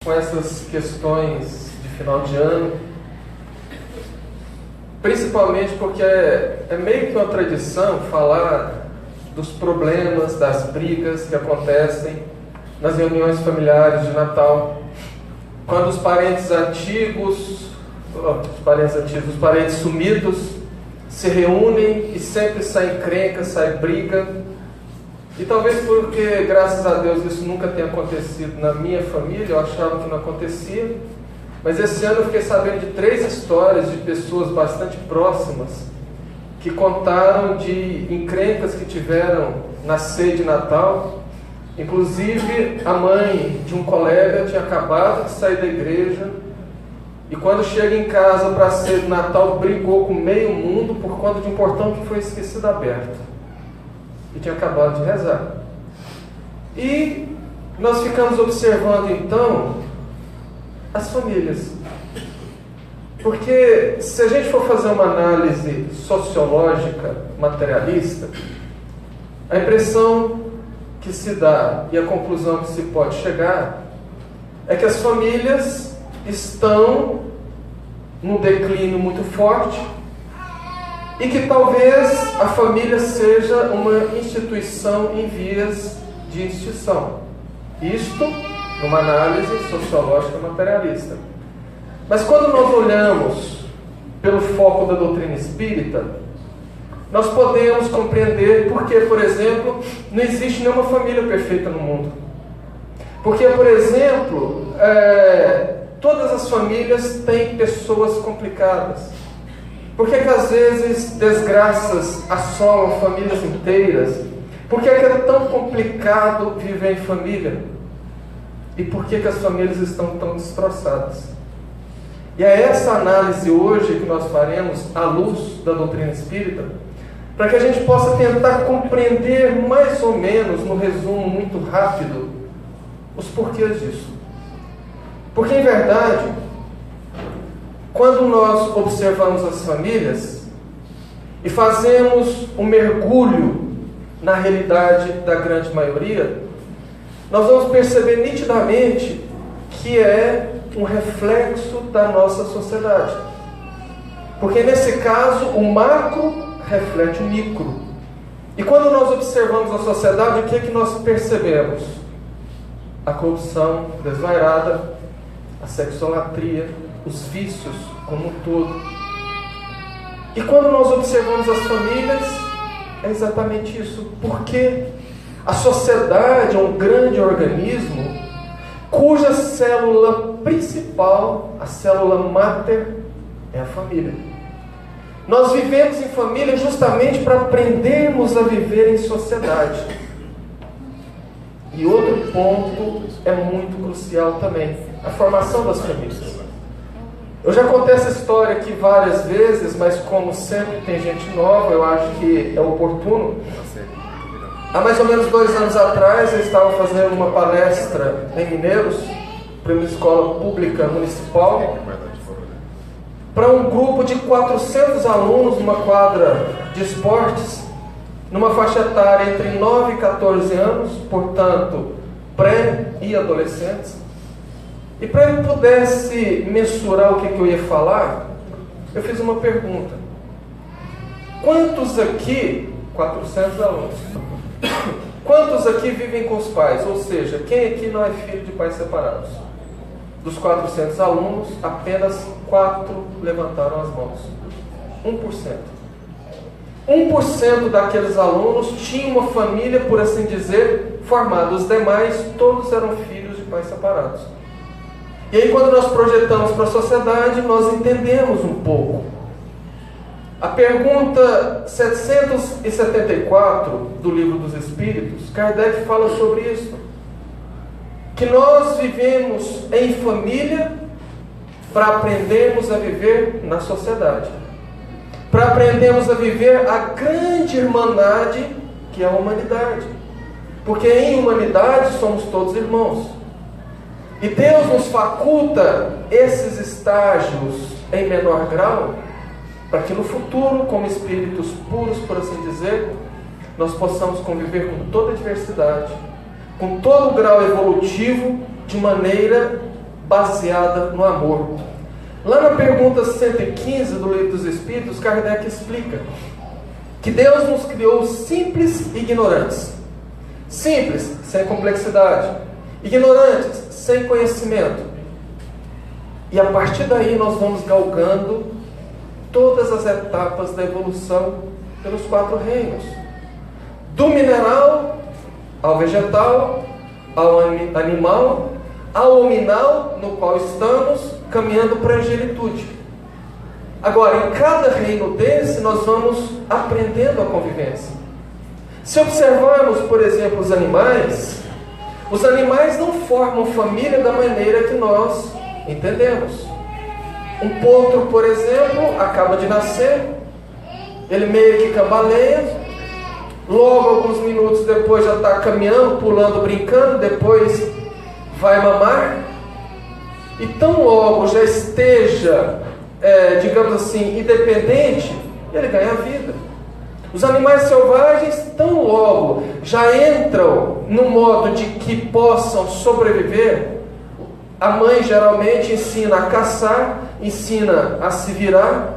com essas questões de final de ano, principalmente porque é meio que uma tradição falar dos problemas, das brigas que acontecem nas reuniões familiares de Natal, quando os parentes sumidos se reúnem e sempre sai encrenca, sai briga. E talvez porque, graças a Deus, isso nunca tenha acontecido na minha família, eu achava que não acontecia, mas esse ano eu fiquei sabendo de 3 histórias de pessoas bastante próximas que contaram de encrencas que tiveram na ceia de Natal. Inclusive, a mãe de um colega tinha acabado de sair da igreja e, quando chega em casa para a ceia de Natal, brigou com meio mundo por conta de um portão que foi esquecido aberto e tinha acabado de rezar. E nós ficamos observando então as famílias, porque se a gente for fazer uma análise sociológica, materialista, a impressão que se dá e a conclusão que se pode chegar é que as famílias estão num declínio muito forte e que talvez a família seja uma instituição em vias de extinção. Isto numa análise sociológica materialista. Mas quando nós olhamos pelo foco da doutrina espírita, nós podemos compreender porque, por exemplo, não existe nenhuma família perfeita no mundo. Porque, por exemplo, todas as famílias têm pessoas complicadas. Por que às vezes desgraças assolam famílias inteiras? Por que é tão complicado viver em família? E por que as famílias estão tão destroçadas? E é essa análise hoje que nós faremos à luz da doutrina espírita, para que a gente possa tentar compreender mais ou menos, no resumo muito rápido, os porquês disso. Porque, em verdade, quando nós observamos as famílias e fazemos um mergulho na realidade da grande maioria, nós vamos perceber nitidamente que é um reflexo da nossa sociedade. Porque, nesse caso, o macro reflete o micro. E quando nós observamos a sociedade, o que é que nós percebemos? A corrupção desvairada, a sexolatria, os vícios como um todo. E quando nós observamos as famílias, é exatamente isso. Porque a sociedade é um grande organismo cuja célula principal, a célula máter, é a família. Nós vivemos em família justamente para aprendermos a viver em sociedade. E outro ponto é muito crucial também, a formação das famílias. Eu já contei essa história aqui várias vezes, mas como sempre tem gente nova, eu acho que é oportuno. Há mais ou menos 2 anos atrás, eu estava fazendo uma palestra em Mineiros, para uma escola pública municipal, para um grupo de 400 alunos numa quadra de esportes, numa faixa etária entre 9 e 14 anos, portanto, pré e adolescentes. E para eu pudesse mensurar o que eu ia falar, eu fiz uma pergunta. Quantos aqui, 400 alunos, quantos aqui vivem com os pais? Ou seja, quem aqui não é filho de pais separados? Dos 400 alunos, apenas 4 levantaram as mãos. 1%. 1% daqueles alunos tinham uma família, por assim dizer, formada. Os demais, todos eram filhos de pais separados. E aí, quando nós projetamos para a sociedade, nós entendemos um pouco. A pergunta 774 do Livro dos Espíritos, Kardec fala sobre isso. Que nós vivemos em família para aprendermos a viver na sociedade. Para aprendermos a viver a grande irmandade que é a humanidade. Porque em humanidade somos todos irmãos. E Deus nos faculta esses estágios em menor grau, para que no futuro, como espíritos puros, por assim dizer, nós possamos conviver com toda a diversidade, com todo o grau evolutivo, de maneira baseada no amor. Lá na pergunta 115 do Livro dos Espíritos, Kardec explica que Deus nos criou simples e ignorantes. Simples, sem complexidade. Ignorantes, sem conhecimento. E a partir daí nós vamos galgando todas as etapas da evolução pelos 4 reinos. Do mineral ao vegetal, ao animal, ao hominal, no qual estamos caminhando para a angelitude. Agora, em cada reino desse, nós vamos aprendendo a convivência. Se observarmos, por exemplo, os animais não formam família da maneira que nós entendemos. Um potro, por exemplo, acaba de nascer, ele meio que cambaleia, logo alguns minutos depois já está caminhando, pulando, brincando, depois vai mamar, e tão logo já esteja, digamos assim, independente, ele ganha vida. Os animais selvagens, tão logo já entram no modo de que possam sobreviver, a mãe geralmente ensina a caçar, ensina a se virar,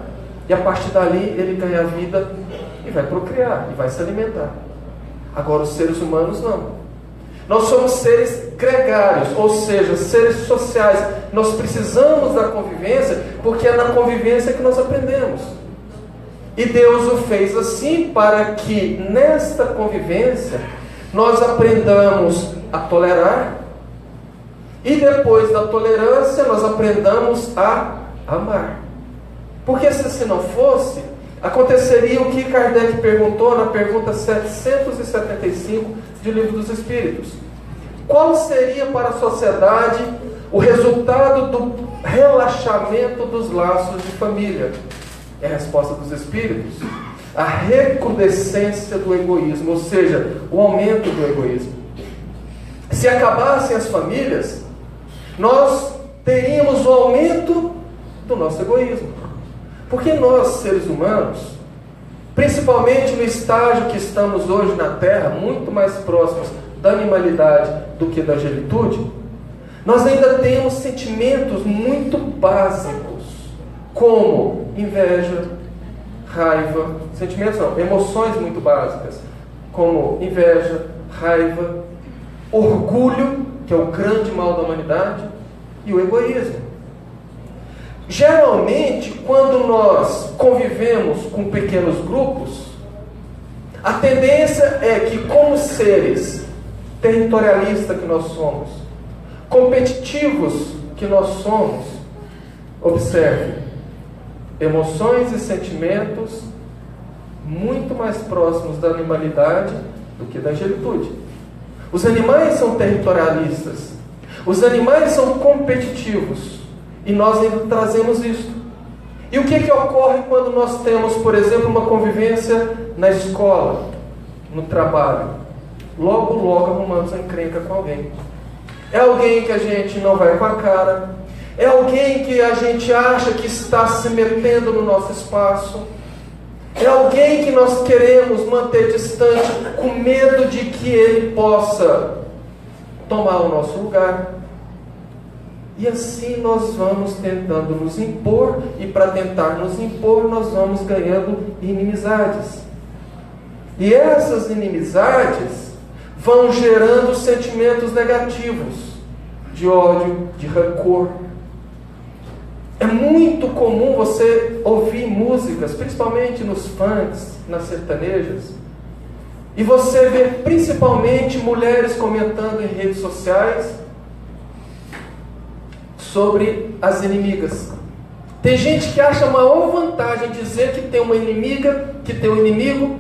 e a partir dali ele ganha vida e vai procriar, e vai se alimentar. Agora os seres humanos não. Nós somos seres gregários, ou seja, seres sociais. Nós precisamos da convivência, porque é na convivência que nós aprendemos. E Deus o fez assim para que nesta convivência nós aprendamos a tolerar, e depois da tolerância nós aprendamos a amar. Porque se assim não fosse, aconteceria o que Kardec perguntou na pergunta 775 de Livro dos Espíritos. Qual seria para a sociedade o resultado do relaxamento dos laços de família? É a resposta dos Espíritos: a recrudescência do egoísmo, ou seja, o aumento do egoísmo. Se acabassem as famílias, nós teríamos o aumento do nosso egoísmo. Porque nós, seres humanos, principalmente no estágio que estamos hoje na Terra, muito mais próximos da animalidade do que da angelitude, nós ainda temos sentimentos muito básicos, como inveja, raiva, sentimentos não, emoções muito básicas, como inveja, raiva, orgulho, que é o grande mal da humanidade, e o egoísmo. Geralmente, quando nós convivemos com pequenos grupos, a tendência é que, como seres territorialistas que nós somos, competitivos que nós somos, observe, emoções e sentimentos muito mais próximos da animalidade do que da angelitude. Os animais são territorialistas, os animais são competitivos, e nós ainda trazemos isso. E o que ocorre quando nós temos, por exemplo, uma convivência na escola, no trabalho? Logo arrumamos a encrenca com alguém. É alguém que a gente não vai com a cara, é alguém que a gente acha que está se metendo no nosso espaço, é alguém que nós queremos manter distante, com medo de que ele possa tomar o nosso lugar. E assim nós vamos tentando nos impor, e para tentar nos impor, nós vamos ganhando inimizades. E essas inimizades vão gerando sentimentos negativos, de ódio, de rancor. É muito comum você ouvir músicas, principalmente nos funks, nas sertanejas, e você vê principalmente mulheres comentando em redes sociais sobre as inimigas. Tem gente que acha a maior vantagem dizer que tem uma inimiga, que tem um inimigo,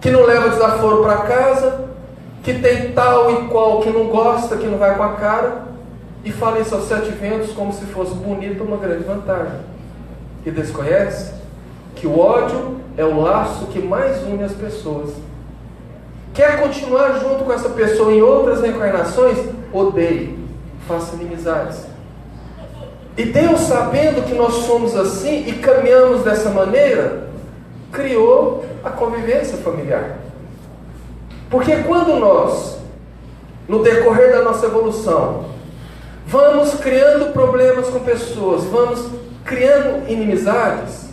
que não leva desaforo para casa, que tem tal e qual que não gosta, que não vai com a cara, e fala isso aos 7 ventos como se fosse bonito, uma grande vantagem. E desconhece que o ódio é o laço que mais une as pessoas. Quer continuar junto com essa pessoa em outras reencarnações? Odeie. Faça inimizades. E Deus, sabendo que nós somos assim e caminhamos dessa maneira, criou a convivência familiar. Porque quando nós, no decorrer da nossa evolução, vamos criando problemas com pessoas, vamos criando inimizades,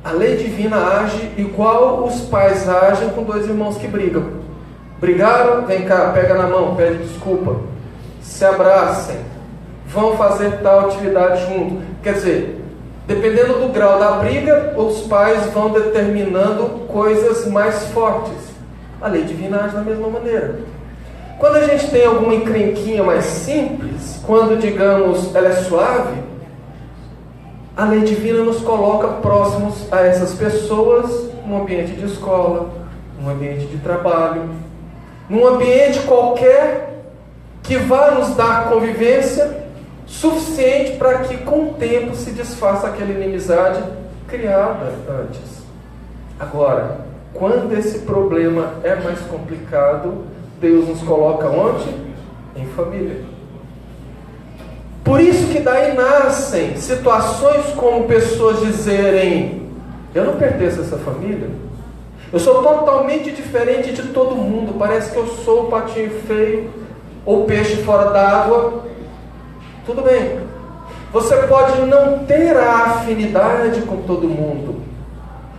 a lei divina age igual os pais agem com dois irmãos que brigam. Brigaram, vem cá, pega na mão, pede desculpa, se abracem, vão fazer tal atividade junto. Quer dizer, dependendo do grau da briga, os pais vão determinando coisas mais fortes. A lei divina age da mesma maneira. Quando a gente tem alguma encrenquinha mais simples, quando, digamos, ela é suave, a lei divina nos coloca próximos a essas pessoas num ambiente de escola, num ambiente de trabalho, num ambiente qualquer que vá nos dar convivência suficiente para que com o tempo se desfaça aquela inimizade criada antes. Agora, quando esse problema é mais complicado, Deus nos coloca onde? Em família. Por isso que daí nascem situações como pessoas dizerem: eu não pertenço a essa família, eu sou totalmente diferente de todo mundo, parece que eu sou o patinho feio ou peixe fora d'água. Tudo bem, você pode não ter a afinidade com todo mundo,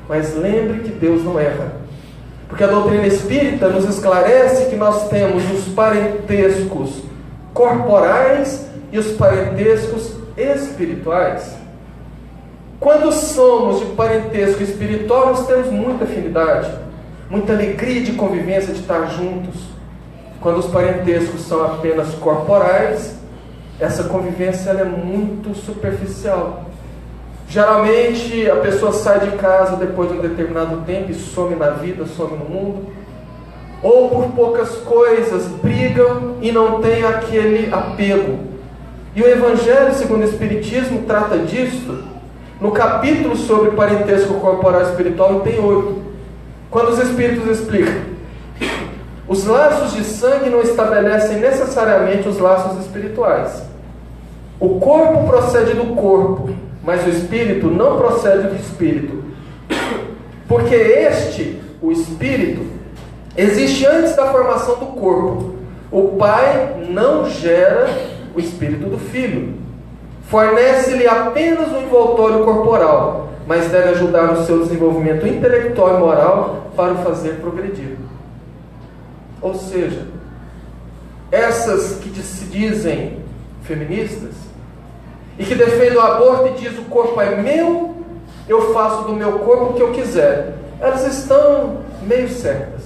mas lembre que Deus não erra, porque a doutrina espírita nos esclarece que nós temos os parentescos corporais e os parentescos espirituais. Quando somos de parentesco espiritual, nós temos muita afinidade, muita alegria de convivência, de estar juntos. Quando os parentescos são apenas corporais, essa convivência ela é muito superficial. Geralmente a pessoa sai de casa depois de um determinado tempo e some na vida, some no mundo, ou por poucas coisas brigam e não tem aquele apego. E o Evangelho segundo o Espiritismo trata disso no capítulo sobre parentesco corporal e espiritual, item 8, quando os Espíritos explicam: os laços de sangue não estabelecem necessariamente os laços espirituais. O corpo procede do corpo, mas o espírito não procede do espírito, porque o espírito, existe antes da formação do corpo. O pai não gera o espírito do filho, fornece-lhe apenas o envoltório corporal, mas deve ajudar no seu desenvolvimento intelectual e moral para o fazer progredir. Ou seja, essas que se dizem feministas e que defendem o aborto e dizem: o corpo é meu, eu faço do meu corpo o que eu quiser, elas estão meio certas.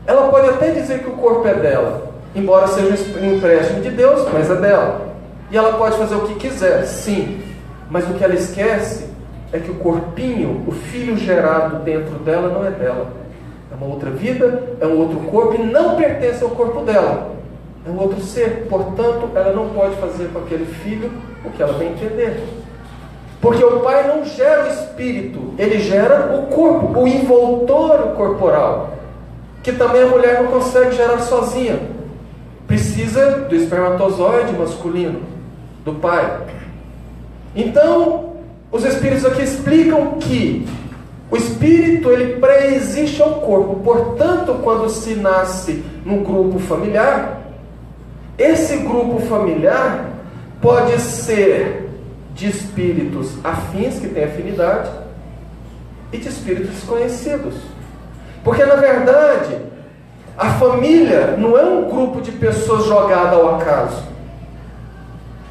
Ela pode até dizer que o corpo é dela, embora seja um empréstimo de Deus, mas é dela. E ela pode fazer o que quiser, sim. Mas o que ela esquece é que o corpinho, o filho gerado dentro dela, não é dela. É uma outra vida, é um outro corpo e não pertence ao corpo dela. É um outro ser. Portanto, ela não pode fazer com aquele filho o que ela bem entender. Porque o pai não gera o espírito, ele gera o corpo, o envoltório corporal, que também a mulher não consegue gerar sozinha. Precisa do espermatozoide masculino, do pai. Então, os espíritos aqui explicam que o espírito ele pré-existe ao corpo. Portanto, quando se nasce num grupo familiar, esse grupo familiar pode ser de espíritos afins, que têm afinidade, e de espíritos desconhecidos. Porque, na verdade, a família não é um grupo de pessoas jogada ao acaso,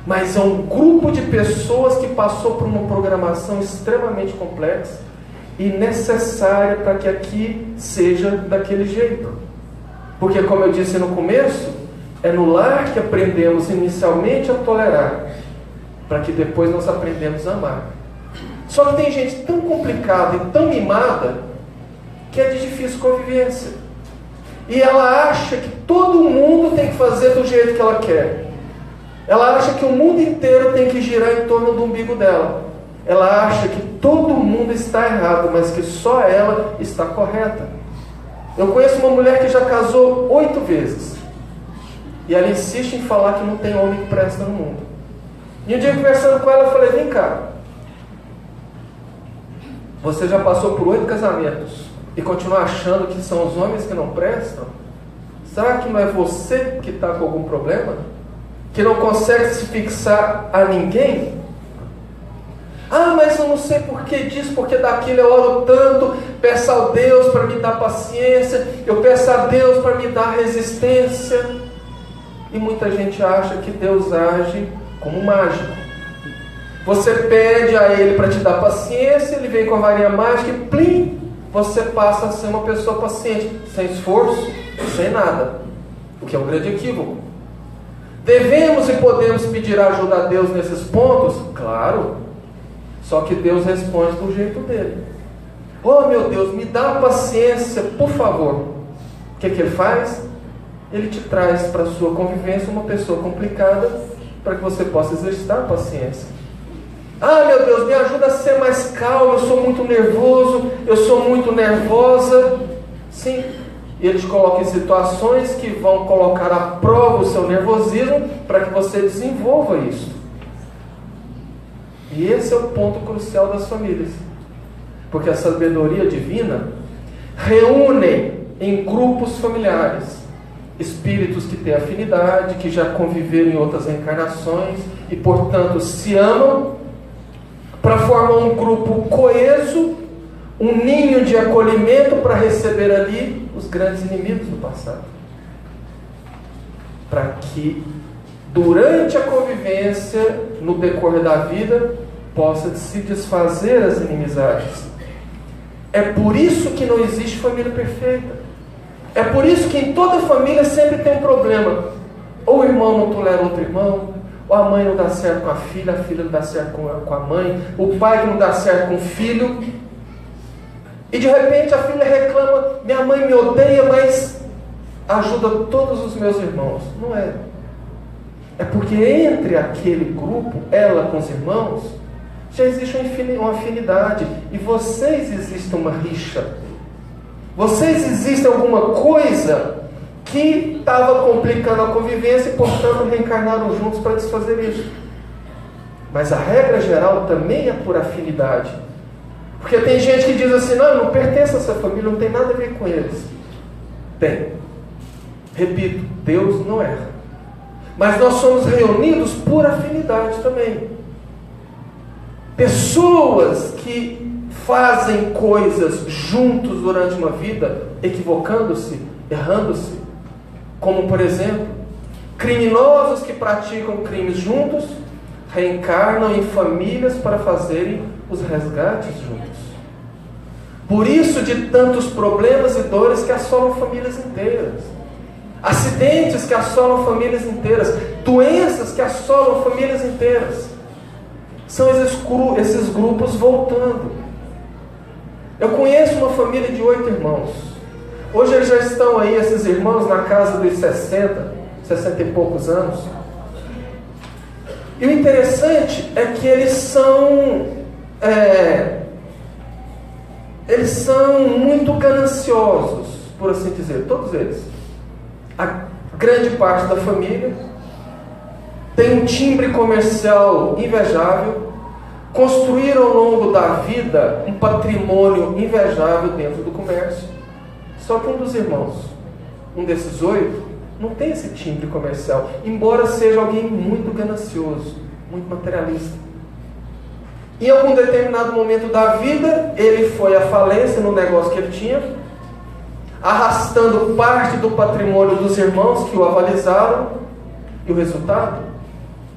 mas é um grupo de pessoas que passou por uma programação extremamente complexa e necessária para que aqui seja daquele jeito. Porque, como eu disse no começo, é no lar que aprendemos inicialmente a tolerar, para que depois nós aprendemos a amar. Só que tem gente tão complicada e tão mimada que é de difícil convivência. E ela acha que todo mundo tem que fazer do jeito que ela quer. Ela acha que o mundo inteiro tem que girar em torno do umbigo dela. Ela acha que todo mundo está errado, mas que só ela está correta. Eu conheço uma mulher que já casou 8 vezes. E ela insiste em falar que não tem homem que presta no mundo. E um dia, conversando com ela, eu falei: vem cá, você já passou por 8 casamentos e continua achando que são os homens que não prestam? Será que não é você que está com algum problema? Que não consegue se fixar a ninguém? Ah, mas eu não sei por que disso, porque daquilo eu oro tanto, peço a Deus para me dar paciência, eu peço a Deus para me dar resistência. E muita gente acha que Deus age como mágico. Você pede a Ele para te dar paciência, Ele vem com a varinha mágica e plim, você passa a ser uma pessoa paciente, sem esforço, sem nada, o que é um grande equívoco. Devemos e podemos pedir ajuda a Deus nesses pontos? Claro, só que Deus responde do jeito dele. Oh meu Deus, me dá paciência, por favor. O que Ele faz? Ele te traz para a sua convivência uma pessoa complicada, para que você possa exercitar a paciência. Ah, meu Deus, me ajuda a ser mais calmo, eu sou muito nervoso, eu sou muito nervosa. Sim, e Ele te coloca em situações que vão colocar à prova o seu nervosismo, para que você desenvolva isso. E esse é o ponto crucial das famílias. Porque a sabedoria divina reúne em grupos familiares espíritos que têm afinidade, que já conviveram em outras encarnações e, portanto, se amam, para formar um grupo coeso, um ninho de acolhimento para receber ali os grandes inimigos do passado. Para que, durante a convivência, no decorrer da vida, possa se desfazer as inimizades. É por isso que não existe família perfeita. É por isso que em toda família sempre tem um problema. Ou o irmão não tolera outro irmão, ou a mãe não dá certo com a filha não dá certo com a mãe, o pai não dá certo com o filho. E de repente a filha reclama, minha mãe me odeia, mas ajuda todos os meus irmãos. Não é. É porque entre aquele grupo, ela com os irmãos, já existe uma afinidade. E vocês existem uma rixa. Vocês existem alguma coisa que estava complicando a convivência e, portanto, reencarnaram juntos para desfazer isso. Mas a regra geral também é por afinidade. Porque tem gente que diz assim, não, eu não pertenço a essa família, não tem nada a ver com eles. Tem. Repito, Deus não erra. Mas nós somos reunidos por afinidade também. Pessoas que fazem coisas juntos durante uma vida, equivocando-se, errando-se, como por exemplo, criminosos que praticam crimes juntos, reencarnam em famílias para fazerem os resgates juntos. Por isso de tantos problemas e dores que assolam famílias inteiras, acidentes que assolam famílias inteiras, doenças que assolam famílias inteiras. São esses grupos voltando. Eu conheço uma família de 8 irmãos. Hoje eles já estão aí, esses irmãos, na casa dos 60 e poucos anos. E o interessante é que eles são muito gananciosos, por assim dizer, todos eles. A grande parte da família tem um timbre comercial invejável, construíram ao longo da vida um patrimônio invejável dentro do comércio. Só que um dos irmãos, um desses 8, não tem esse timbre comercial, embora seja alguém muito ganancioso, muito materialista. Em algum determinado momento da vida, ele foi à falência no negócio que ele tinha, arrastando parte do patrimônio dos irmãos que o avalizaram, e o resultado?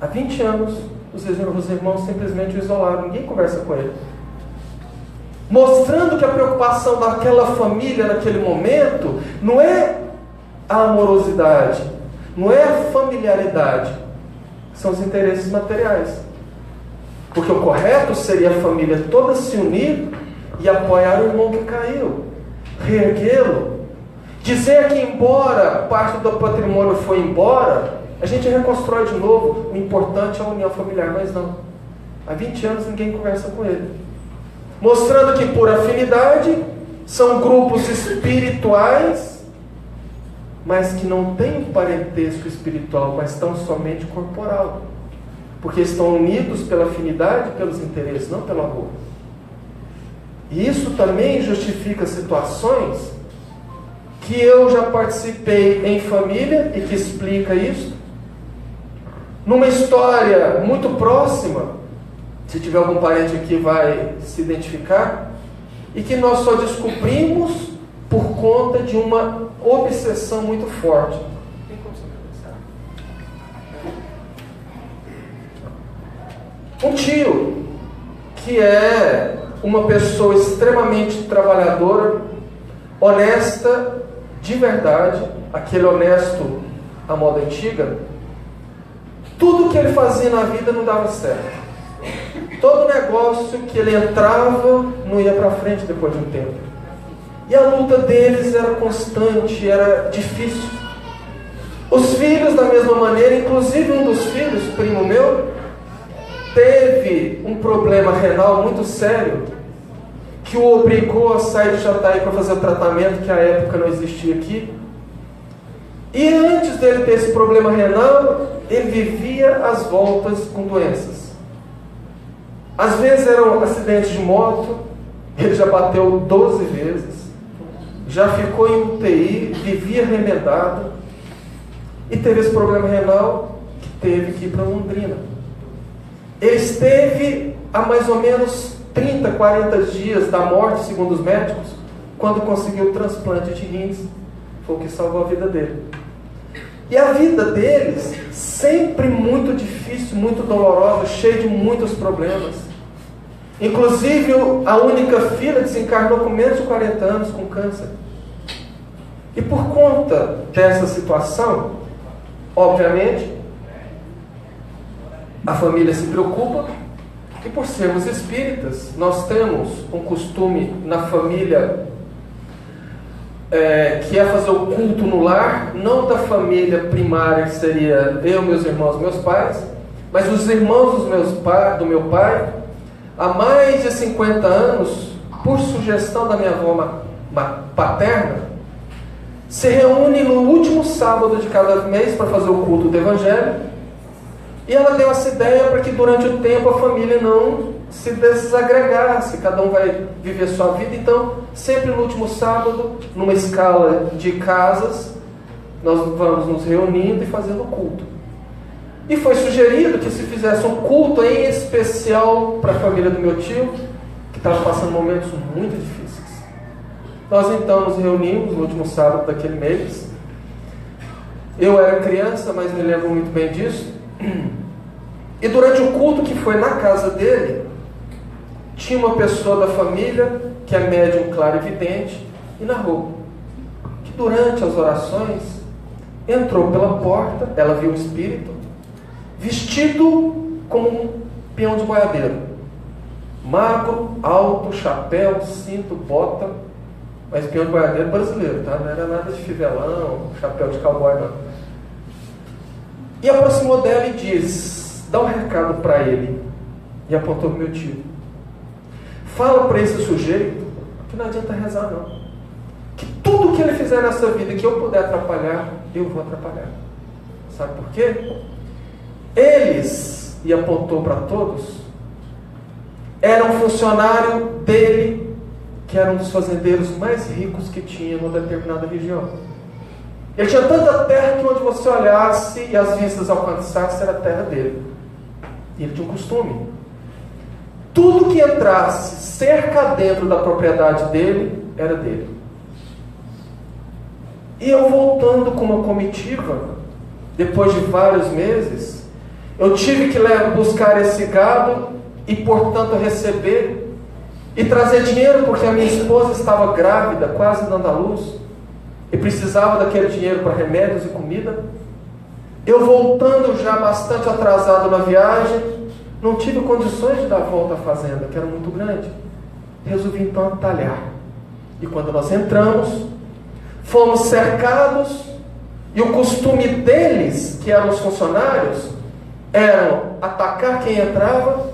Há 20 anos, os irmãos simplesmente o isolaram, ninguém conversa com ele. Mostrando que a preocupação daquela família naquele momento não é a amorosidade, não é a familiaridade, são os interesses materiais. Porque o correto seria a família toda se unir e apoiar o irmão que caiu, reerguê-lo, dizer que embora parte do patrimônio foi embora, a gente reconstrói de novo, o importante é a união familiar, mas não. Há 20 anos ninguém conversa com ele. Mostrando que por afinidade são grupos espirituais, mas que não têm um parentesco espiritual, mas tão somente corporal. Porque estão unidos pela afinidade, pelos interesses, não pelo amor. E isso também justifica situações que eu já participei em família e que explica isso. Numa história muito próxima, se tiver algum parente aqui vai se identificar, e que nós só descobrimos por conta de uma obsessão muito forte. Um tio que é uma pessoa extremamente trabalhadora, honesta, de verdade, aquele honesto à moda antiga, tudo que ele fazia na vida não dava certo. Todo negócio que ele entrava não ia para frente depois de um tempo. E a luta deles era constante, era difícil. Os filhos da mesma maneira, inclusive um dos filhos, primo meu, teve um problema renal muito sério que o obrigou a sair de Jataí para fazer o tratamento que à época não existia aqui. E antes dele ter esse problema renal, ele vivia às voltas com doenças. Às vezes eram acidentes de moto, ele já bateu 12 vezes, já ficou em UTI, vivia remedado, e teve esse problema renal que teve que ir para Londrina. Ele esteve há mais ou menos 30, 40 dias da morte, segundo os médicos, quando conseguiu o transplante de rins. Foi o que salvou a vida dele. E a vida deles, sempre muito difícil, muito dolorosa, cheia de muitos problemas. Inclusive, a única filha desencarnou com menos de 40 anos com câncer. E por conta dessa situação, obviamente, a família se preocupa, e por sermos espíritas, nós temos um costume na família que é fazer o culto no lar, não da família primária, que seria eu, meus irmãos, meus pais, mas os irmãos do meu pai, há mais de 50 anos, por sugestão da minha avó paterna, se reúne no último sábado de cada mês para fazer o culto do Evangelho. E ela deu essa ideia para que durante o tempo a família não se desagregasse, cada um vai viver sua vida. Então, sempre no último sábado, numa escala de casas, nós vamos nos reunindo e fazendo o culto. E foi sugerido que se fizesse um culto em especial para a família do meu tio, que estava passando momentos muito difíceis. Nós então nos reunimos no último sábado daquele mês. Eu era criança, mas me lembro muito bem disso. E durante o culto que foi na casa dele, tinha uma pessoa da família, que é médium clarividente, e narrou que durante as orações entrou pela porta, ela viu um espírito vestido como um peão de boiadeiro, magro, alto, chapéu, cinto, bota, mas peão de boiadeiro brasileiro, tá? Não era nada de fivelão, chapéu de cowboy, não. E aproximou dela e diz: dá um recado para ele. E apontou para o meu tio: fala para esse sujeito que não adianta rezar não, que tudo que ele fizer nessa vida que eu puder atrapalhar, eu vou atrapalhar. Sabe por quê? Eles, e apontou para todos, eram funcionário dele, que era um dos fazendeiros mais ricos que tinha numa determinada região. Ele tinha tanta terra que onde você olhasse e as vistas alcançassem era a terra dele. E ele tinha um costume: tudo que entrasse cerca dentro da propriedade dele, era dele. E eu voltando com uma comitiva, depois de vários meses, eu tive que buscar esse gado e, portanto, receber e trazer dinheiro, porque a minha esposa estava grávida, quase dando à luz, e precisava daquele dinheiro para remédios e comida. Eu voltando já bastante atrasado na viagem, não tive condições de dar a volta à fazenda, que era muito grande. Resolvi então atalhar. E quando nós entramos, fomos cercados, e o costume deles, que eram os funcionários, era atacar quem entrava,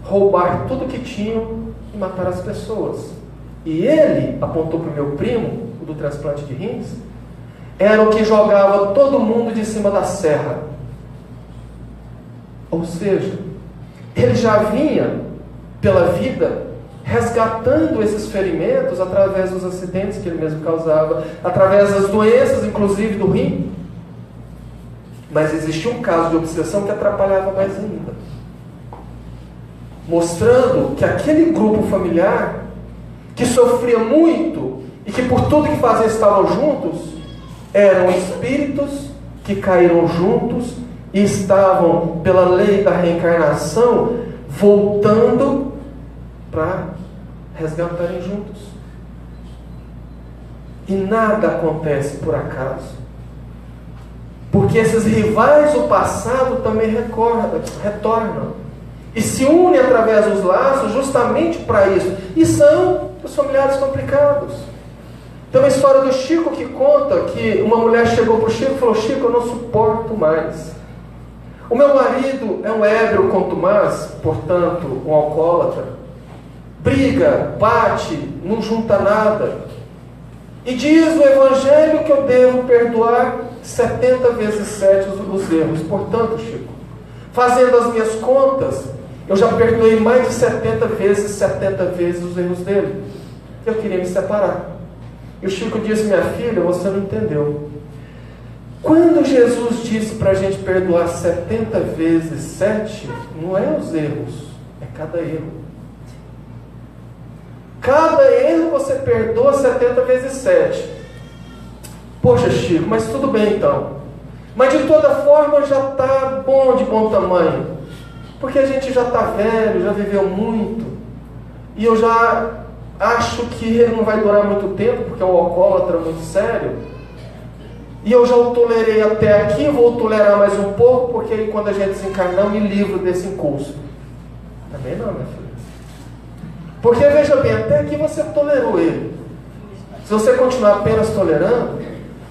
roubar tudo que tinham e matar as pessoas. E ele, apontou para o meu primo, o do transplante de rins, era o que jogava todo mundo de cima da serra. Ou seja, ele já vinha pela vida resgatando esses ferimentos através dos acidentes que ele mesmo causava, através das doenças, inclusive do rim. Mas existia um caso de obsessão que atrapalhava mais ainda, mostrando que aquele grupo familiar, que sofria muito e que por tudo que fazia estavam juntos, eram espíritos que caíram juntos e estavam, pela lei da reencarnação, voltando para resgatarem juntos. E nada acontece por acaso, porque esses rivais do passado também retornam e se unem através dos laços justamente para isso, e são os familiares complicados. Tem uma história do Chico que conta que uma mulher chegou para o Chico e falou: Chico, eu não suporto mais. O meu marido é um ébrio contumaz, portanto, um alcoólatra. Briga, bate, não junta nada. E diz o Evangelho que eu devo perdoar 70 vezes 7 os erros. Portanto, Chico, fazendo as minhas contas, eu já perdoei mais de 70 vezes os erros dele. Eu queria me separar. E o Chico disse: minha filha, você não entendeu. Quando Jesus disse para a gente perdoar 70 vezes 7, não é os erros, é cada erro. Cada erro você perdoa 70 vezes 7. Poxa, Chico, mas tudo bem então. Mas de toda forma já está bom, de bom tamanho. Porque a gente já está velho, já viveu muito. E eu já acho que ele não vai durar muito tempo, porque é um alcoólatra muito sério. E eu já o tolerei até aqui, vou tolerar mais um pouco, porque aí quando a gente desencarnar eu me livro desse encosto. Também não, minha filha. Porque veja bem, até aqui você tolerou ele. Se você continuar apenas tolerando,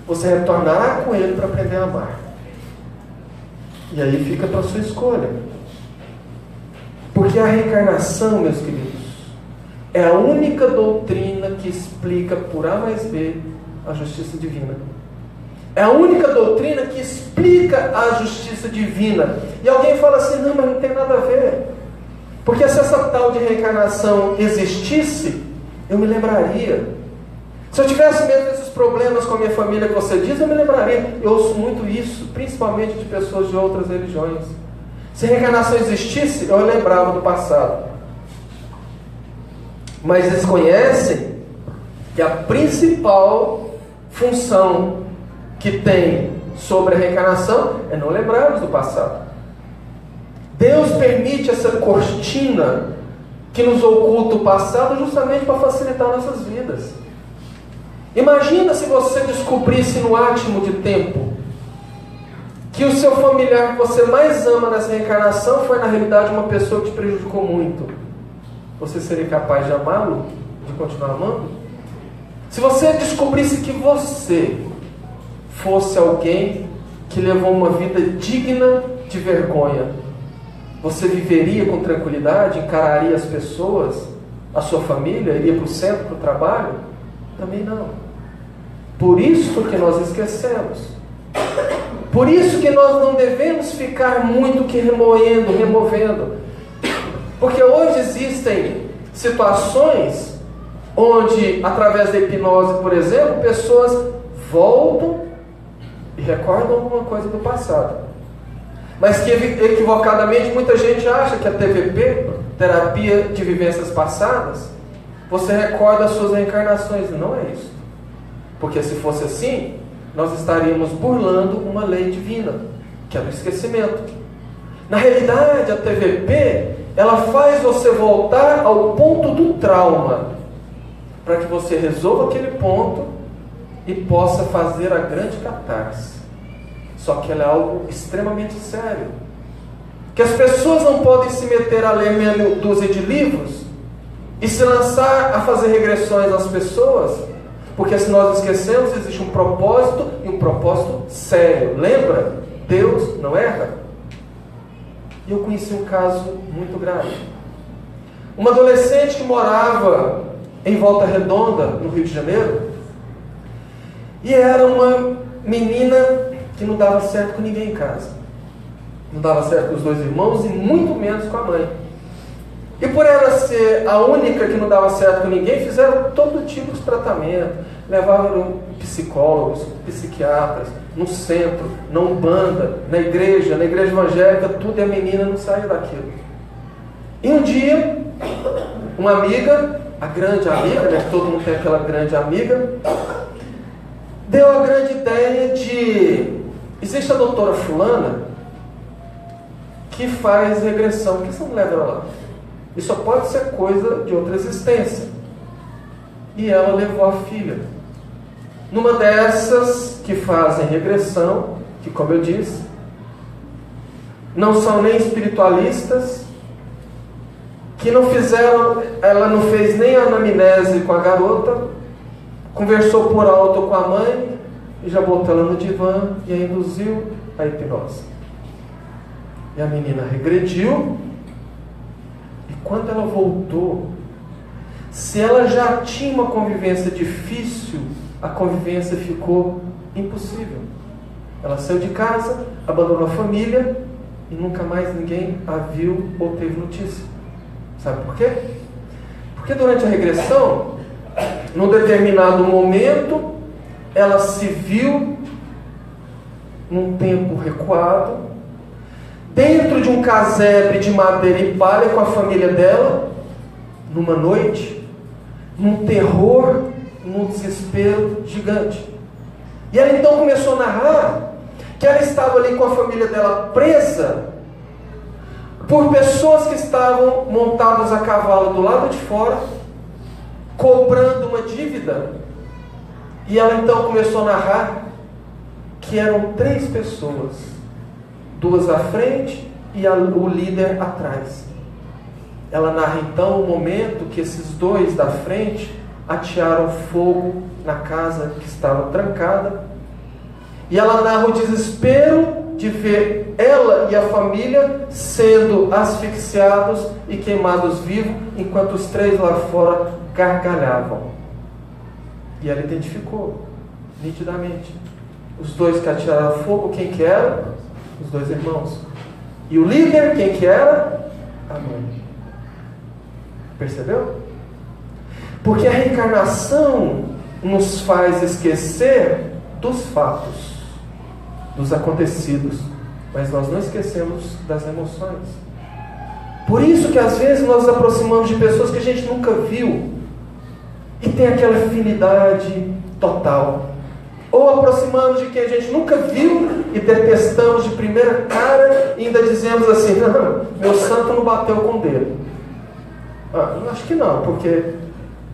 você retornará com ele para aprender a amar. E aí fica para a sua escolha. Porque a reencarnação, meus queridos, é a única doutrina que explica por A mais B a justiça divina. É a única doutrina que explica a justiça divina. E alguém fala assim: não, mas não tem nada a ver. Porque se essa tal de reencarnação existisse, eu me lembraria. Se eu tivesse mesmo esses problemas com a minha família que você diz, eu me lembraria. Eu ouço muito isso, principalmente de pessoas de outras religiões. Se a reencarnação existisse, eu lembrava do passado. Mas eles conhecem que a principal função que tem sobre a reencarnação é não lembrarmos do passado. Deus permite essa cortina que nos oculta o passado justamente para facilitar nossas vidas. Imagina se você descobrisse no átimo de tempo que o seu familiar que você mais ama nessa reencarnação foi na realidade uma pessoa que te prejudicou muito. Você seria capaz de amá-lo? De continuar amando? Se você descobrisse que você fosse alguém que levou uma vida digna de vergonha, você viveria com tranquilidade, encararia as pessoas, a sua família, iria para o centro, para o trabalho? Também não. Por isso que nós esquecemos. Por isso que nós não devemos ficar muito que removendo. Porque hoje existem situações onde, através da hipnose, por exemplo, pessoas voltam e recordam alguma coisa do passado. Mas que equivocadamente muita gente acha que a TVP, terapia de vivências passadas, você recorda as suas reencarnações. E não é isso. Porque se fosse assim, nós estaríamos burlando uma lei divina, que é do esquecimento. Na realidade, a TVP, ela faz você voltar ao ponto do trauma, para que você resolva aquele ponto e possa fazer a grande catarse. Só que ela é algo extremamente sério. Que as pessoas não podem se meter a ler meia dúzia de livros e se lançar a fazer regressões às pessoas, porque se nós esquecemos, existe um propósito, e um propósito sério. Lembra? Deus não erra. E eu conheci um caso muito grave. Uma adolescente que morava em Volta Redonda, no Rio de Janeiro, e era uma menina que não dava certo com ninguém em casa. Não dava certo com os dois irmãos e muito menos com a mãe. E por ela ser a única que não dava certo com ninguém, fizeram todo tipo de tratamento. Levaram psicólogos, psiquiatras, no centro, na Umbanda, na igreja evangélica, tudo, e a menina não saiu daquilo. E um dia, uma amiga, a grande amiga, né, todo mundo tem aquela grande amiga, deu a grande ideia de... Existe a doutora fulana que faz regressão. Por que você não leva ela lá? Isso só pode ser coisa de outra existência. E ela levou a filha. Numa dessas que fazem regressão, que, como eu disse, não são nem espiritualistas, que não fizeram, ela não fez nem a anamnese com a garota, conversou por alto com a mãe e já botou ela no divã e a induziu a hipnose. E a menina regrediu, e quando ela voltou, se ela já tinha uma convivência difícil, a convivência ficou impossível. Ela saiu de casa, abandonou a família e nunca mais ninguém a viu ou teve notícia. Sabe por quê? Porque durante a regressão, num determinado momento, ela se viu num tempo recuado, dentro de um casebre de madeira e palha com a família dela, numa noite, num terror, num desespero gigante. E ela então começou a narrar que ela estava ali com a família dela presa por pessoas que estavam montadas a cavalo do lado de fora, cobrando uma dívida. E ela então começou a narrar que eram 3 pessoas, 2 à frente e o líder atrás. Ela narra então o momento que esses 2 da frente atearam fogo na casa que estava trancada. E ela narra o desespero de ver ela e a família sendo asfixiados e queimados vivos, enquanto os 3 lá fora gargalhavam. E ela identificou nitidamente os 2 que atiraram fogo, quem que era? Os 2 irmãos. E o líder, quem que era? A mãe. Percebeu? Porque a reencarnação nos faz esquecer dos fatos, dos acontecidos, mas nós não esquecemos das emoções. Por isso que às vezes nós nos aproximamos de pessoas que a gente nunca viu e tem aquela afinidade total. Ou aproximamos de quem a gente nunca viu e detestamos de primeira cara e ainda dizemos assim: não, meu santo não bateu com o dedo. Acho que não, porque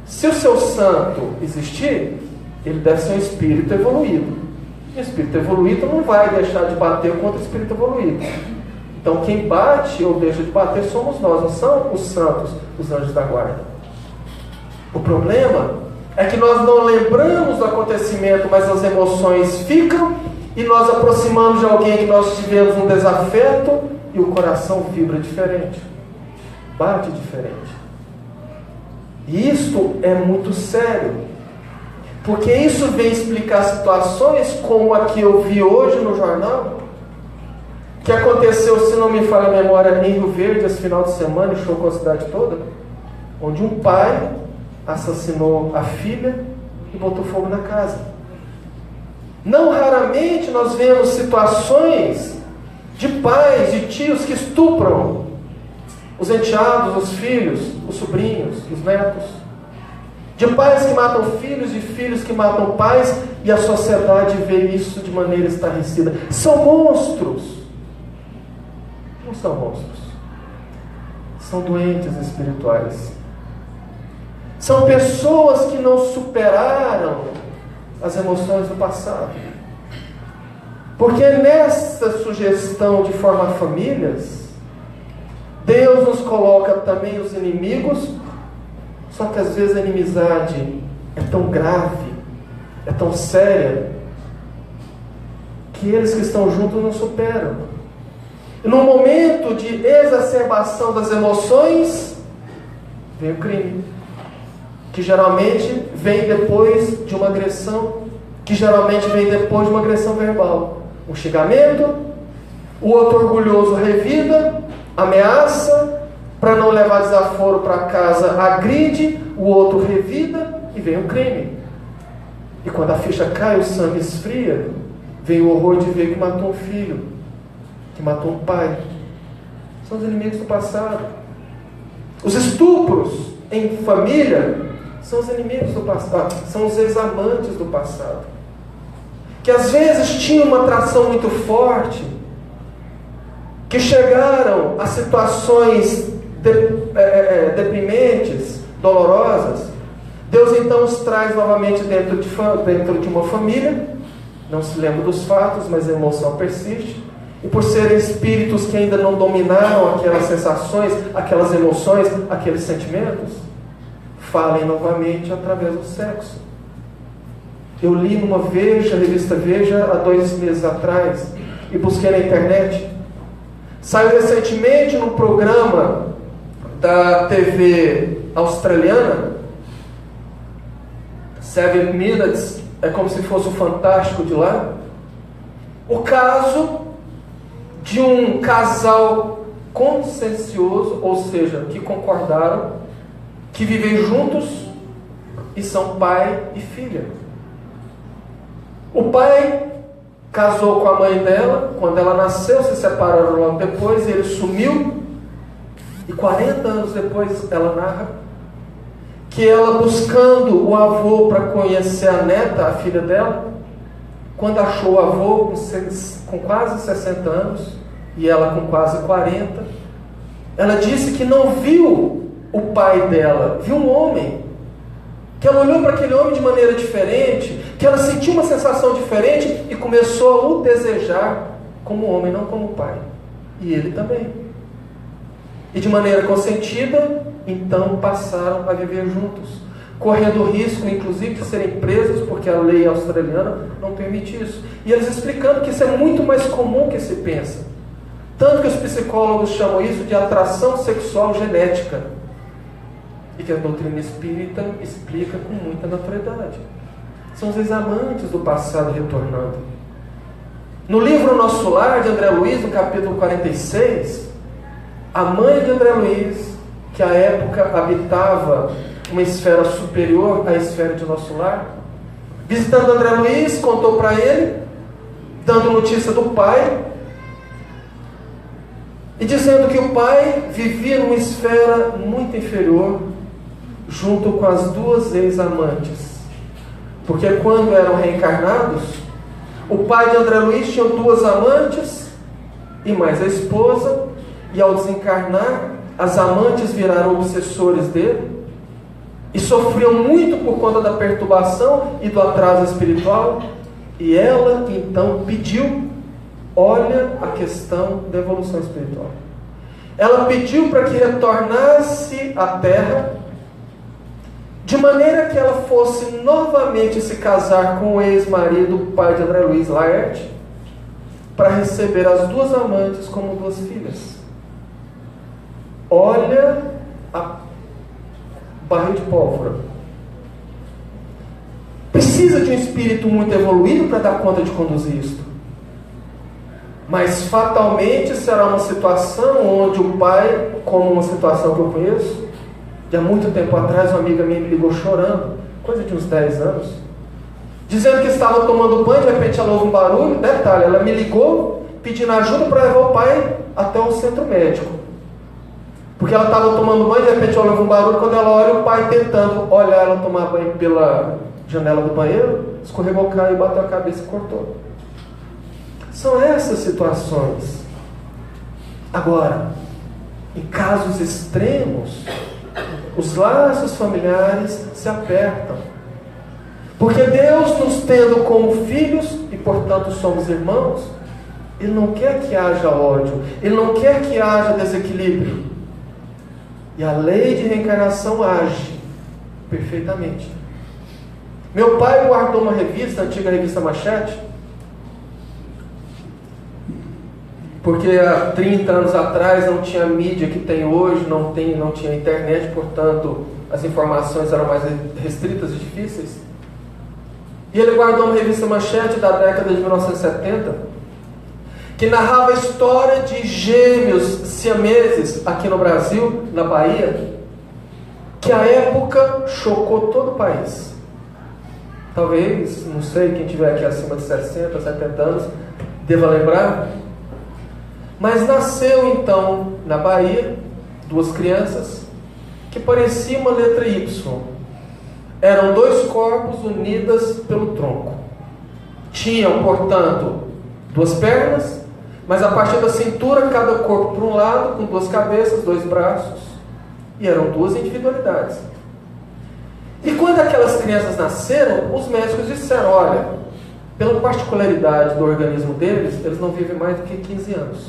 se o seu santo existir, ele deve ser um espírito evoluído. O espírito evoluído não vai deixar de bater contra o espírito evoluído. Então quem bate ou deixa de bater somos nós, não são os santos, os anjos da guarda. O problema é que nós não lembramos do acontecimento, mas as emoções ficam, e nós aproximamos de alguém que nós tivemos um desafeto e o coração vibra diferente, bate diferente. E isto é muito sério, porque isso vem explicar situações como a que eu vi hoje no jornal, que aconteceu, se não me falha a memória, em Rio Verde, esse final de semana, e chocou a cidade toda, onde um pai assassinou a filha e botou fogo na casa. Não raramente nós vemos situações de pais, de tios que estupram os enteados, os filhos, os sobrinhos, os netos. De pais que matam filhos e filhos que matam pais, e a sociedade vê isso de maneira estarrecida. São monstros. Não são monstros. São doentes espirituais. São pessoas que não superaram as emoções do passado. Porque nessa sugestão de formar famílias, Deus nos coloca também os inimigos, só que às vezes a inimizade é tão grave, é tão séria, que eles que estão juntos não superam. E no momento de exacerbação das emoções, vem o crime, que geralmente vem depois de uma agressão, que geralmente vem depois de uma agressão verbal. Um xingamento, o outro orgulhoso revida, ameaça, para não levar desaforo para casa, agride, o outro revida e vem o crime. E quando a ficha cai, o sangue esfria, vem o horror de ver que matou um filho, que matou um pai. São os inimigos do passado. Os estupros em família são os inimigos do passado, são os ex-amantes do passado, que às vezes tinham uma atração muito forte, que chegaram a situações deprimentes, dolorosas. Deus então os traz novamente dentro de uma família, não se lembra dos fatos, mas a emoção persiste, e por serem espíritos que ainda não dominaram aquelas sensações, aquelas emoções, aqueles sentimentos, falem novamente através do sexo. Eu li numa revista Veja, há 2 meses atrás, e busquei na internet. Saiu recentemente num programa da TV australiana, 7 Minutes, é como se fosse o Fantástico de lá, o caso de um casal consciencioso, ou seja, que concordaram, que vivem juntos e são pai e filha. O pai casou com a mãe dela, quando ela nasceu, se separaram logo depois, e ele sumiu, e 40 anos depois ela narra que ela, buscando o avô para conhecer a neta, a filha dela, quando achou o avô com quase 60 anos, e ela com quase 40, ela disse que não viu o pai dela, viu um homem, que ela olhou para aquele homem de maneira diferente, que ela sentiu uma sensação diferente e começou a o desejar como homem, não como pai. E ele também. E de maneira consentida, então passaram a viver juntos, correndo o risco, inclusive, de serem presos, porque a lei australiana não permite isso. E eles explicando que isso é muito mais comum que se pensa. Tanto que os psicólogos chamam isso de atração sexual genética. E que a doutrina espírita explica com muita naturalidade. São os ex-amantes do passado retornando. No livro Nosso Lar, de André Luiz, no capítulo 46, a mãe de André Luiz, que à época habitava uma esfera superior à esfera de Nosso Lar, visitando André Luiz, contou para ele, dando notícia do pai, e dizendo que o pai vivia numa esfera muito inferior, junto com as 2 ex-amantes. Porque quando eram reencarnados, o pai de André Luiz tinha 2 amantes e mais a esposa, e ao desencarnar, as amantes viraram obsessores dele e sofriam muito por conta da perturbação e do atraso espiritual, e ela então pediu, olha a questão da evolução espiritual, ela pediu para que retornasse à Terra, de maneira que ela fosse novamente se casar com o ex-marido, o pai de André Luiz, Laerte, para receber as 2 amantes como 2 filhas. Olha a barril de pólvora. Precisa de um espírito muito evoluído para dar conta de conduzir isto. Mas fatalmente será uma situação onde o pai, como uma situação que eu conheço, de há muito tempo atrás, uma amiga minha me ligou chorando, coisa de uns 10 anos, dizendo que estava tomando banho, de repente ela ouve um barulho. Detalhe, ela me ligou pedindo ajuda para levar o pai até o centro médico, porque ela estava tomando banho, de repente ela ouve um barulho, quando ela olha o pai tentando olhar ela tomar banho pela janela do banheiro, escorregou, caiu, bateu a cabeça e cortou. São essas situações. Agora, em casos extremos, os laços familiares se apertam, porque Deus, nos tendo como filhos, e portanto somos irmãos, Ele não quer que haja ódio, Ele não quer que haja desequilíbrio, e a lei de reencarnação age perfeitamente. Meu pai guardou uma revista, a antiga revista Machete, porque há 30 anos atrás não tinha a mídia que tem hoje, não tinha internet, portanto as informações eram mais restritas e difíceis. E ele guardou uma revista Manchete da década de 1970, que narrava a história de gêmeos siameses aqui no Brasil, na Bahia, que à época chocou todo o país. Talvez, não sei, quem tiver aqui acima de 60, 70 anos, deva lembrar. Mas nasceu então, na Bahia, 2 crianças que pareciam uma letra Y. Eram 2 corpos unidas pelo tronco. Tinham, portanto, 2 pernas, mas a partir da cintura, cada corpo por um lado, com 2 cabeças, 2 braços. E eram 2 individualidades. E quando aquelas crianças nasceram, os médicos disseram, olha, pela particularidade do organismo deles, eles não vivem mais do que 15 anos.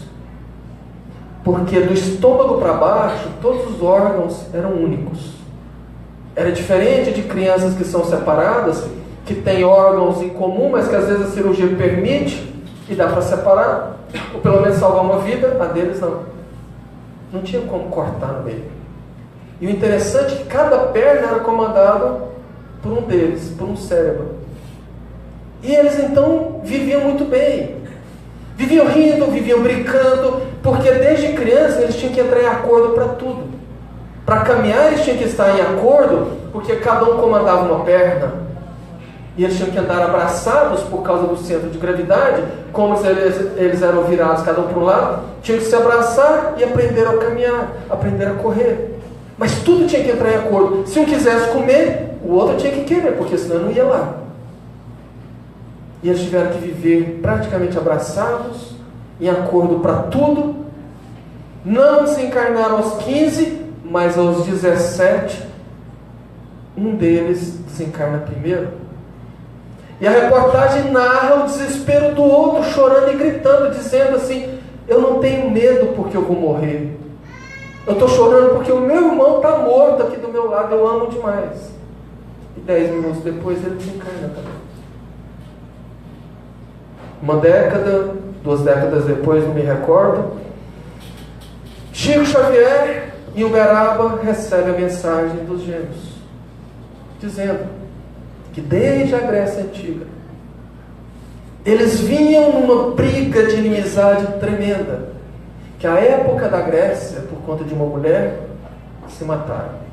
Porque do estômago para baixo, todos os órgãos eram únicos. Era diferente de crianças que são separadas, que têm órgãos em comum, mas que às vezes a cirurgia permite e dá para separar, ou pelo menos salvar uma vida. A deles não. Não tinha como cortar no meio. E o interessante é que cada perna era comandada por um deles, por um cérebro. E eles então viviam muito bem. Viviam rindo, viviam brincando, porque desde criança eles tinham que entrar em acordo para tudo. Para caminhar eles tinham que estar em acordo, porque cada um comandava uma perna. E eles tinham que andar abraçados por causa do centro de gravidade, como eles eram virados cada um para um lado, tinham que se abraçar e aprender a caminhar, aprender a correr. Mas tudo tinha que entrar em acordo. Se um quisesse comer, o outro tinha que querer, porque senão não ia lá. E eles tiveram que viver praticamente abraçados, em acordo para tudo. Não desencarnaram aos 15, mas aos 17, um deles desencarna primeiro. E a reportagem narra o desespero do outro, chorando e gritando, dizendo assim, eu não tenho medo porque eu vou morrer. Eu estou chorando porque o meu irmão está morto aqui do meu lado, eu amo demais. E 10 minutos depois ele desencarna também. Uma década, 2 décadas depois, não me recordo, Chico Xavier, em Uberaba, recebe a mensagem dos gêmeos, dizendo que desde a Grécia Antiga, eles vinham numa briga de inimizade tremenda, que a época da Grécia, por conta de uma mulher, se mataram.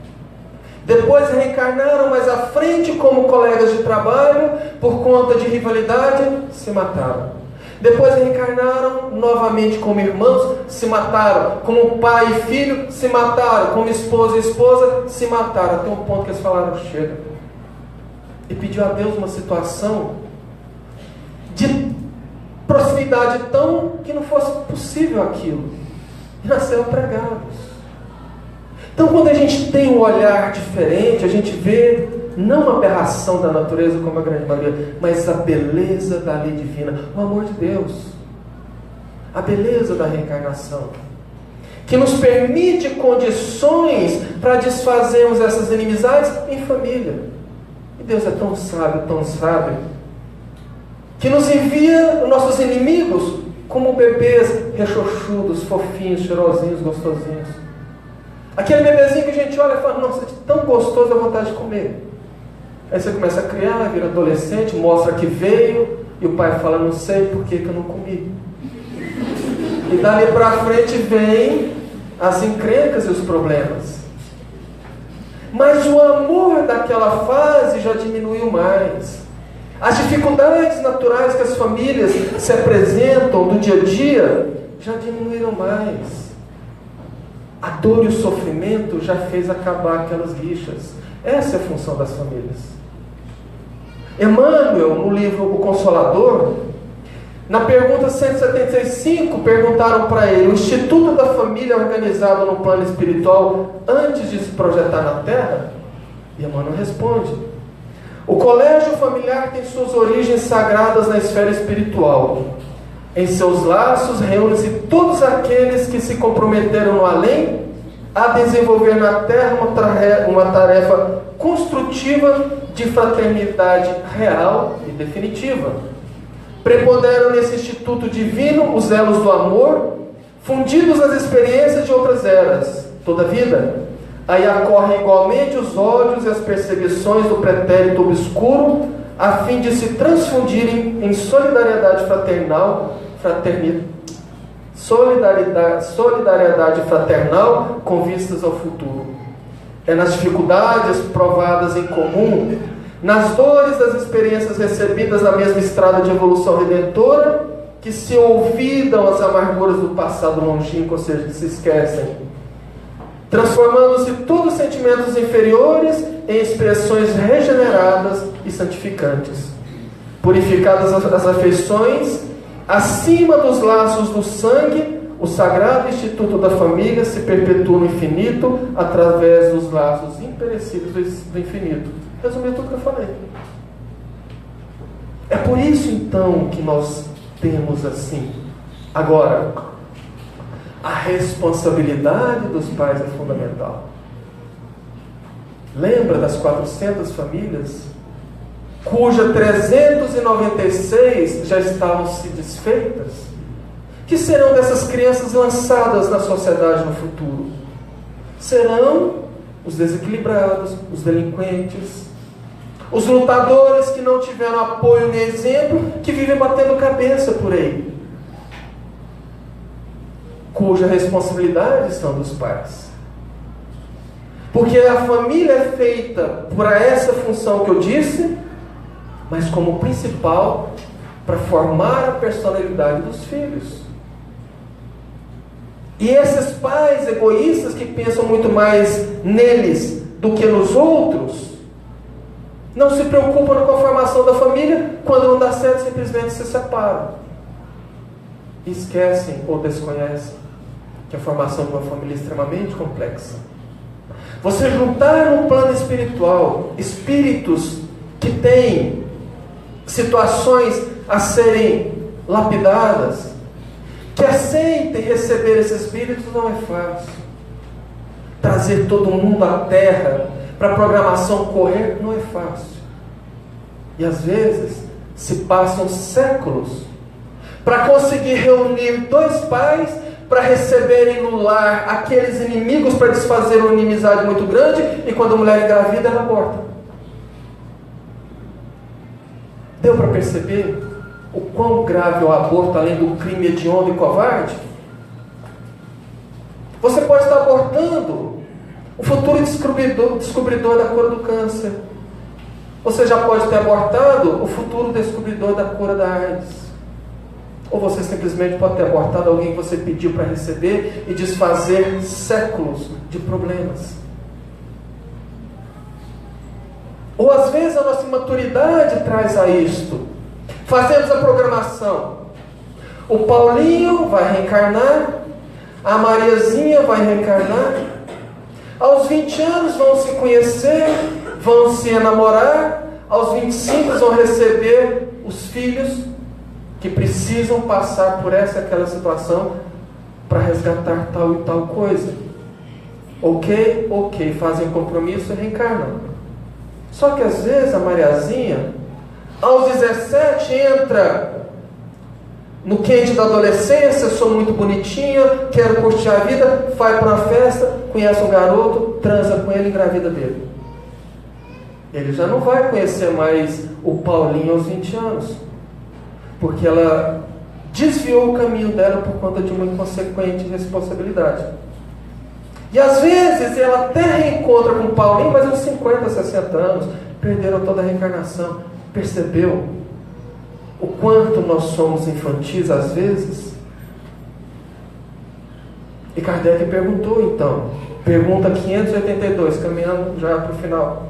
Depois reencarnaram mais à frente como colegas de trabalho, por conta de rivalidade, se mataram. Depois reencarnaram novamente como irmãos, se mataram. Como pai e filho, se mataram. Como esposa e esposa, se mataram. Até um ponto que eles falaram, chega. E pediu a Deus uma situação de proximidade tão que não fosse possível aquilo. E nasceram pregados. Então quando a gente tem um olhar diferente, a gente vê não uma aberração da natureza como a grande maioria, mas a beleza da lei divina, o amor de Deus, a beleza da reencarnação, que nos permite condições para desfazermos essas inimizades em família. E Deus é tão sábio, que nos envia os nossos inimigos como bebês rechochudos, fofinhos, cheirosinhos, gostosinhos. Aquele bebezinho que a gente olha e fala, nossa, tão gostoso, dá vontade de comer. Aí você começa a criar, vira adolescente, mostra que veio, e o pai fala, não sei por que eu não comi. E dali para frente vem as encrencas e os problemas. Mas o amor daquela fase já diminuiu mais. As dificuldades naturais que as famílias se apresentam no dia a dia já diminuíram mais. A dor e o sofrimento já fez acabar aquelas rixas. Essa é a função das famílias. Emmanuel, no livro O Consolador, na pergunta 175, perguntaram para ele: o Instituto da Família organizado no plano espiritual antes de se projetar na Terra? E Emmanuel responde: o colégio familiar tem suas origens sagradas na esfera espiritual. Em seus laços reúnem-se todos aqueles que se comprometeram no além a desenvolver na Terra uma tarefa construtiva de fraternidade real e definitiva. Preponderam nesse instituto divino os elos do amor, fundidos nas experiências de outras eras. Toda vida, aí ocorrem igualmente os ódios e as perseguições do pretérito obscuro, a fim de se transfundirem em solidariedade fraternal, solidariedade fraternal com vistas ao futuro. É nas dificuldades provadas em comum, nas dores das experiências recebidas na mesma estrada de evolução redentora, que se olvidam as amarguras do passado longínquo, ou seja, que se esquecem, transformando-se todos os sentimentos inferiores em expressões regeneradas e santificantes. Purificadas as afeições, acima dos laços do sangue, o sagrado instituto da família se perpetua no infinito através dos laços imperecíveis do infinito. Resumindo tudo que eu falei. É por isso então que nós temos assim. Agora, a responsabilidade dos pais é fundamental. Lembra das 400 famílias cuja 396 já estavam se desfeitas? Que serão dessas crianças lançadas na sociedade no futuro? Serão os desequilibrados, os delinquentes, os lutadores que não tiveram apoio nem exemplo, que vivem batendo cabeça por aí, cuja responsabilidade são dos pais. Porque a família é feita por essa função que eu disse, mas como principal, para formar a personalidade dos filhos. E esses pais egoístas que pensam muito mais neles do que nos outros, não se preocupam com a formação da família. Quando não dá certo, simplesmente se separam. E esquecem ou desconhecem que a formação de uma família é extremamente complexa. Você juntar no plano espiritual espíritos que têm situações a serem lapidadas, que aceitem receber esses espíritos, não é fácil. Trazer todo mundo à Terra para a programação correr não é fácil. E às vezes se passam séculos para conseguir reunir dois pais para receberem no lar aqueles inimigos, para desfazer uma inimizade muito grande, e quando a mulher engravida, ela aborta. Deu para perceber o quão grave é o aborto, além do crime hediondo e covarde? Você pode estar abortando o futuro descobridor da cura do câncer. Você já pode ter abortado o futuro descobridor da cura da AIDS. Ou você simplesmente pode ter abortado alguém que você pediu para receber e desfazer séculos de problemas. Ou às vezes a nossa imaturidade traz a isto. Fazemos a programação. O Paulinho vai reencarnar, a Mariazinha vai reencarnar. Aos 20 anos vão se conhecer, vão se enamorar. Aos 25 vão receber os filhos que precisam passar por essa e aquela situação para resgatar tal e tal coisa. Ok, fazem compromisso e reencarnam. Só que às vezes a Mariazinha, aos 17, entra no quente da adolescência, sou muito bonitinha, quero curtir a vida, vai para uma festa, conhece um garoto, transa com ele e engravida dele. Ele já não vai conhecer mais o Paulinho aos 20 anos, porque ela desviou o caminho dela por conta de uma inconsequente responsabilidade. E às vezes ela até reencontra com o Paulinho, mas aos 50, 60 anos, perderam toda a reencarnação. Percebeu o quanto nós somos infantis às vezes? E Kardec perguntou então, pergunta 582, caminhando já para o final.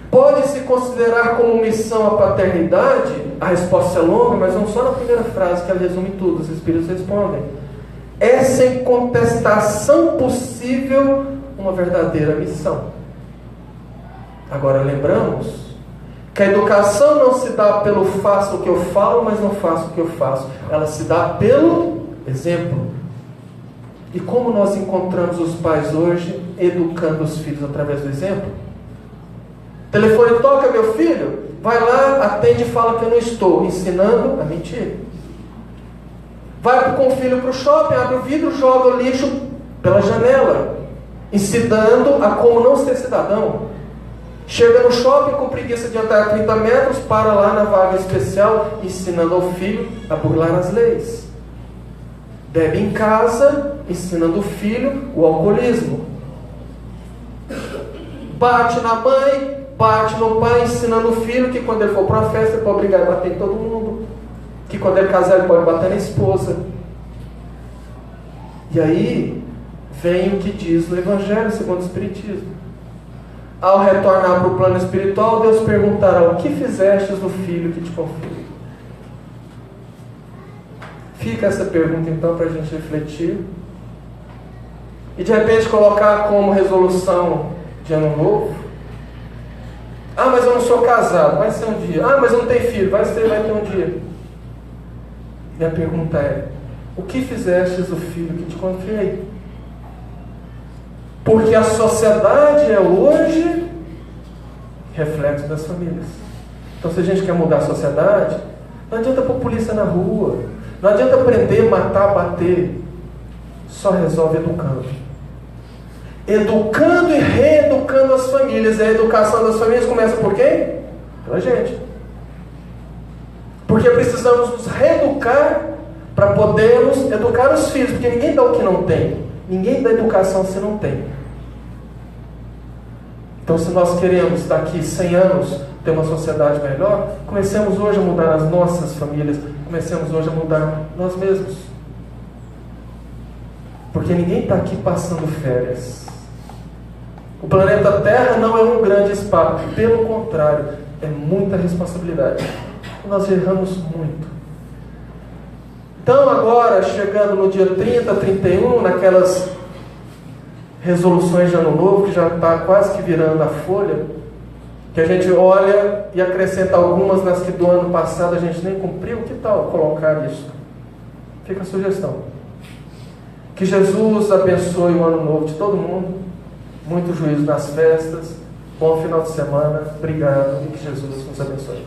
Pode-se considerar como missão a paternidade? A resposta é longa, mas vamos só na primeira frase, que ela resume tudo. Os espíritos respondem: é sem contestação possível uma verdadeira missão. Agora lembramos que a educação não se dá pelo faço o que eu falo, mas não faço o que eu faço. Ela se dá pelo exemplo. E como nós encontramos os pais hoje educando os filhos através do exemplo? Telefone toca, meu filho, vai lá, atende e fala que eu não estou, ensinando a mentir. Vai com o filho para o shopping, abre o vidro, joga o lixo pela janela, ensinando a como não ser cidadão. Chega no shopping com preguiça de andar 30 metros, para lá na vaga especial, ensinando ao filho a burlar as leis. Bebe em casa, ensinando o filho o alcoolismo. Bate na mãe, bate no pai, ensinando o filho que quando ele for para uma festa ele pode brigar e bater em todo mundo. Que quando ele casar ele pode bater na esposa. E aí vem o que diz no Evangelho segundo o Espiritismo. Ao retornar para o plano espiritual, Deus perguntará: o que fizestes do filho que te confio? Fica essa pergunta então para a gente refletir. E de repente colocar como resolução de ano novo: ah, mas eu não sou casado, vai ser um dia. Ah, mas eu não tenho filho, vai ter um dia. E a pergunta é: o que fizestes do filho que te confiei? Porque a sociedade é hoje reflexo das famílias. Então, se a gente quer mudar a sociedade, não adianta pôr polícia na rua, não adianta prender, matar, bater. Só resolve educando. Educando e reeducando as famílias. E a educação das famílias começa por quem? Pela gente. Porque precisamos nos reeducar para podermos educar os filhos. Porque ninguém dá o que não tem. Ninguém dá educação se não tem. Então, se nós queremos daqui 100 anos ter uma sociedade melhor, comecemos hoje a mudar as nossas famílias. Comecemos hoje a mudar nós mesmos. Porque ninguém está aqui passando férias. O planeta Terra não é um grande espaço. Pelo contrário, é muita responsabilidade. Nós erramos muito. Então agora, chegando no dia 30, 31, naquelas resoluções de ano novo, que já está quase que virando a folha, que a gente olha e acrescenta algumas nas que do ano passado a gente nem cumpriu, que tal colocar isso? Fica a sugestão. Que Jesus abençoe o ano novo de todo mundo, muito juízo nas festas, bom final de semana, obrigado e que Jesus nos abençoe.